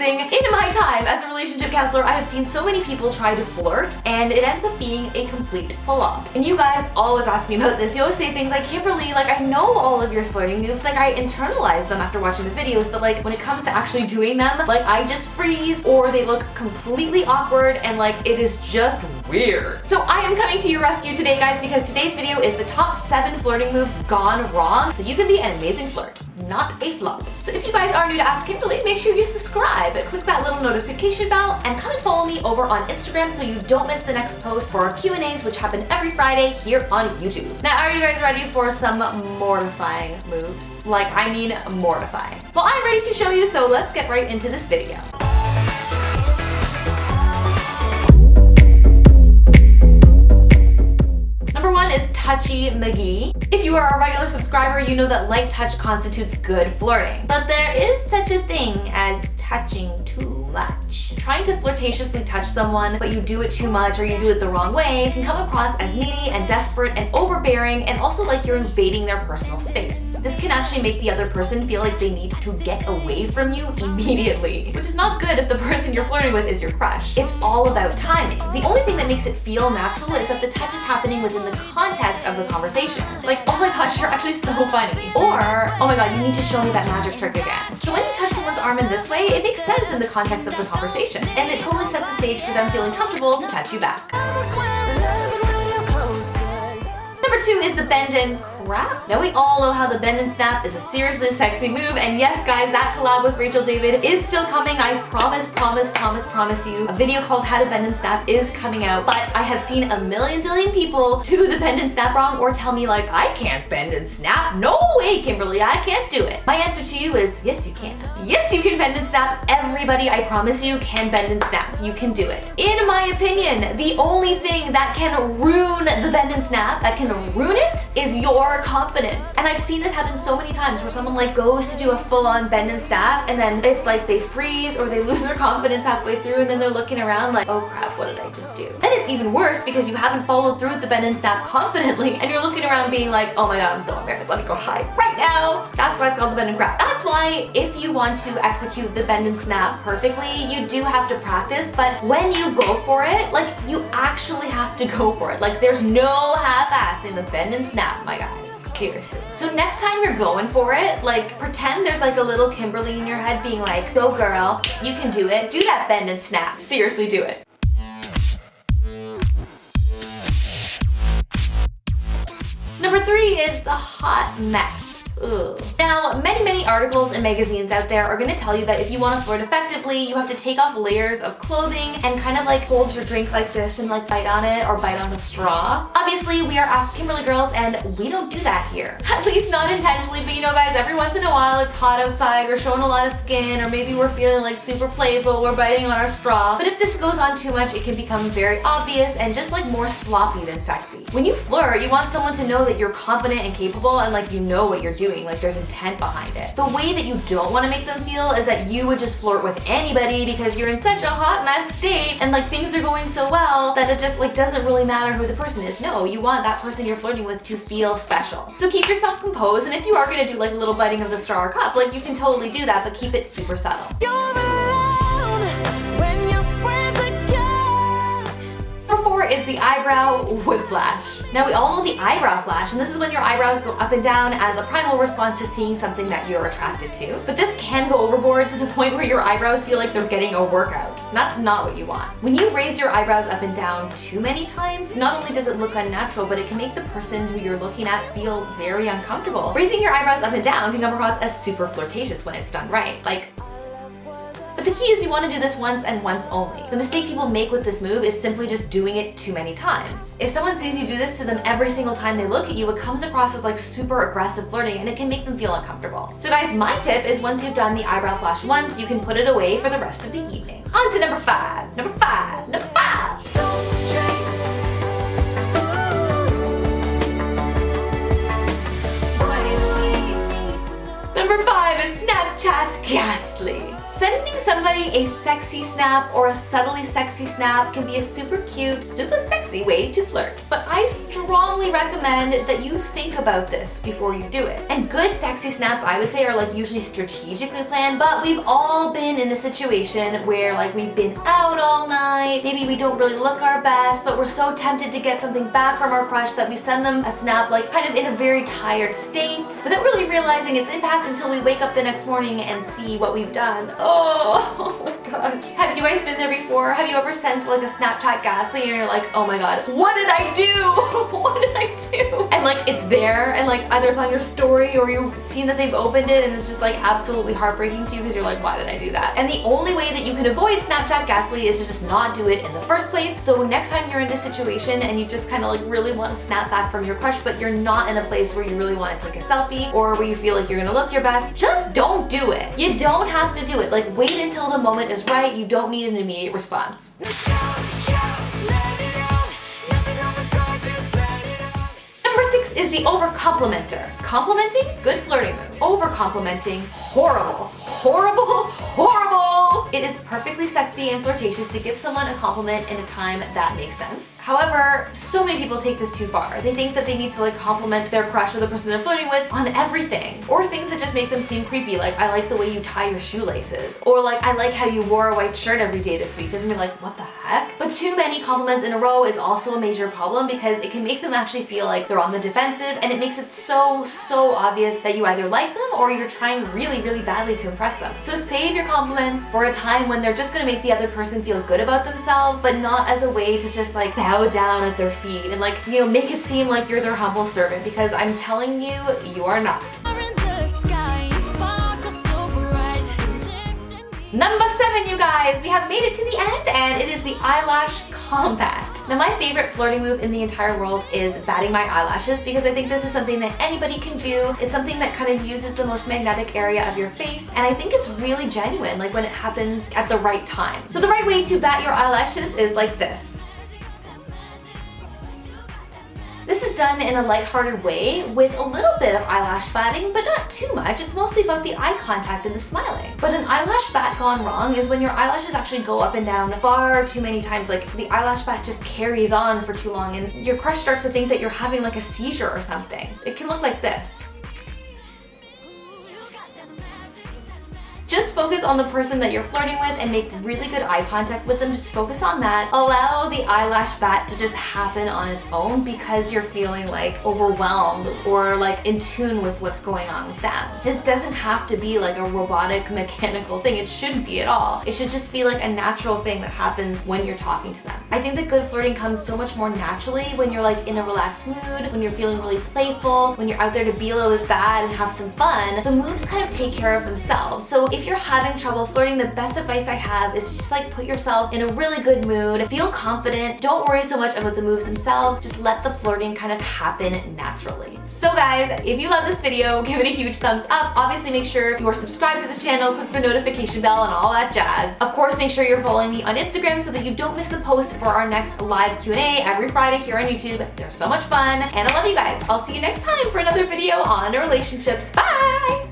amazing. In my time as a relationship counselor, I have seen so many people try to flirt and it ends up being a complete flop. And you guys always ask me about this. You always say things like, Kimberly, like I know all of your flirting moves, like I internalize them after watching the videos, but like when it comes to actually doing them, like I just freeze or they look completely awkward and like it is just weird. So I am coming to your rescue today, guys, because today's video is the top 7 flirting moves gone wrong so you can be an amazing flirt, not a flop. So if you guys are new to Ask Kimberly, make sure you subscribe, click that little notification bell, and come and follow me over on Instagram so you don't miss the next post for our Q&As, which happen every Friday here on YouTube. Now, are you guys ready for some mortifying moves? Like, I mean mortifying. Well, I'm ready to show you, so let's get right into this video. Number 1 is Touchy McGee. If you are a regular subscriber, you know that light touch constitutes good flirting. But there is such a thing as touching too much. Trying to flirtatiously touch someone, but you do it too much or you do it the wrong way can come across as needy and desperate and overbearing, and also like you're invading their personal space. This can actually make the other person feel like they need to get away from you immediately, which is not good if the person you're flirting with is your crush. It's all about timing. The only thing that makes it feel natural is that the touch is happening within the context of the conversation. Like, oh my gosh, you're actually so funny. Or, oh my god, you need to show me that magic trick again. So when you touch someone's arm in this way, it makes sense in the context of the conversation, and it totally sets the stage for them feeling comfortable to touch you back. Number 2 is the bend and crap. Now we all know how the bend and snap is a seriously sexy move, and yes guys, that collab with Rachel David is still coming. I promise you. A video called How to Bend and Snap is coming out, but I have seen a million zillion people do the bend and snap wrong or tell me like, I can't bend and snap. No way, Kimberly, I can't do it. My answer to you is, yes you can. Yes you can bend and snap. Everybody, I promise you, can bend and snap. You can do it. In my opinion, the only thing that can ruin the bend and snap, that can ruin it, is your confidence. And I've seen this happen so many times where someone like goes to do a full-on bend and snap and then it's like they freeze or they lose their confidence halfway through, and then they're looking around like, oh crap, what did I just do? Then it's even worse because you haven't followed through with the bend and snap confidently and you're looking around being like, oh my god, I'm so embarrassed, let me go hide right now. That's why it's called the bend and crap. That's why if you want to execute the bend and snap perfectly, you do have to practice, but when you go for it, like you actually have to go for it. Like there's no half-ass in the bend and snap, my guys. Seriously. So next time you're going for it, like pretend there's like a little Kimberly in your head being like, go girl, you can do it. Do that bend and snap. Seriously, do it. Number 3 is the hot mess. Ugh. Now, many articles and magazines out there are going to tell you that if you want to flirt effectively, you have to take off layers of clothing and kind of like hold your drink like this and like bite on it or bite on the straw. Obviously, we are Ask Kimberly girls and we don't do that here. At least not intentionally, but you know guys, every once in a while it's hot outside, we're showing a lot of skin, or maybe we're feeling like super playful, we're biting on our straw. But if this goes on too much, it can become very obvious and just like more sloppy than sexy. When you flirt, you want someone to know that you're confident and capable and like you know what you're doing. Like there's intent behind it. The way that you don't want to make them feel is that you would just flirt with anybody because you're in such a hot mess state and like things are going so well that it just like doesn't really matter who the person is. No, you want that person you're flirting with to feel special. So keep yourself composed, and if you are going to do like a little biting of the straw or cup, like you can totally do that, but keep it super subtle. Is the eyebrow wood flash. Now we all know the eyebrow flash, and this is when your eyebrows go up and down as a primal response to seeing something that you're attracted to. But this can go overboard to the point where your eyebrows feel like they're getting a workout. That's not what you want. When you raise your eyebrows up and down too many times, not only does it look unnatural, but it can make the person who you're looking at feel very uncomfortable. Raising your eyebrows up and down can come across as super flirtatious when it's done right. But the key is you want to do this once and once only. The mistake people make with this move is simply just doing it too many times. If someone sees you do this to them every single time they look at you, it comes across as like super aggressive flirting, and it can make them feel uncomfortable. So guys, my tip is once you've done the eyebrow flash once, you can put it away for the rest of the evening. On to number 5. Number 5. Number 5. Number 5 is Snapchat ghastly. Sending somebody a sexy snap or a subtly sexy snap can be a super cute, super sexy way to flirt. But I strongly recommend that you think about this before you do it. And good sexy snaps, I would say, are like usually strategically planned, but we've all been in a situation where like we've been out all night, maybe we don't really look our best, but we're so tempted to get something back from our crush that we send them a snap like kind of in a very tired state, without really realizing its impact until we wake up the next morning and see what we've done. Oh my gosh. Have you guys been there before? Have you ever sent like a Snapchat ghastly and you're like, oh my god, what did I do? What did I do? And like it's there and like either it's on your story or you've seen that they've opened it and it's just like absolutely heartbreaking to you because you're like, why did I do that? And the only way that you can avoid Snapchat ghastly is to just not do it in the first place. So next time you're in this situation and you just kind of like really want to snap back from your crush, but you're not in a place where you really want to take a selfie or where you feel like you're gonna look your best, just don't do it. You don't have to do it. Like wait until the moment is right. You don't need an immediate response. Number 6 is the over-complimenter. Complimenting? Good flirting move. Over-complimenting? Horrible. Horrible, horrible! It is perfectly sexy and flirtatious to give someone a compliment in a time that makes sense. However, so many people take this too far. They think that they need to like compliment their crush or the person they're flirting with on everything. Or things that just make them seem creepy, like I like the way you tie your shoelaces. Or like I like how you wore a white shirt every day this week. They're gonna be like, what the heck? But too many compliments in a row is also a major problem because it can make them actually feel like they're on the defensive, and it makes it so obvious that you either like them or you're trying really badly to impress them. So save your compliments for a time when they're just gonna make the other person feel good about themselves, but not as a way to just like bow down at their feet and like, you know, make it seem like you're their humble servant, because I'm telling you, you are not. Number 7, you guys, we have made it to the end, and it is the eyelash combat. Now my favorite flirting move in the entire world is batting my eyelashes, because I think this is something that anybody can do. It's something that kind of uses the most magnetic area of your face, and I think it's really genuine, like when it happens at the right time. So the right way to bat your eyelashes is like this. This is done in a lighthearted way with a little bit of eyelash batting, but not too much. It's mostly about the eye contact and the smiling. But an eyelash bat gone wrong is when your eyelashes actually go up and down far too many times. Like the eyelash bat just carries on for too long and your crush starts to think that you're having like a seizure or something. It can look like this. Just focus on the person that you're flirting with and make really good eye contact with them. Just focus on that. Allow the eyelash bat to just happen on its own because you're feeling like overwhelmed or like in tune with what's going on with them. This doesn't have to be like a robotic mechanical thing. It shouldn't be at all. It should just be like a natural thing that happens when you're talking to them. I think that good flirting comes so much more naturally when you're like in a relaxed mood, when you're feeling really playful, when you're out there to be a little bit bad and have some fun. The moves kind of take care of themselves. So if you're having trouble flirting, the best advice I have is to just like put yourself in a really good mood, feel confident, don't worry so much about the moves themselves, just let the flirting kind of happen naturally. So guys, if you love this video, give it a huge thumbs up. Obviously make sure you are subscribed to this channel, click the notification bell and all that jazz. Of course, make sure you're following me on Instagram so that you don't miss the post for our next live Q&A every Friday here on YouTube. They're so much fun, and I love you guys. I'll see you next time for another video on relationships. Bye!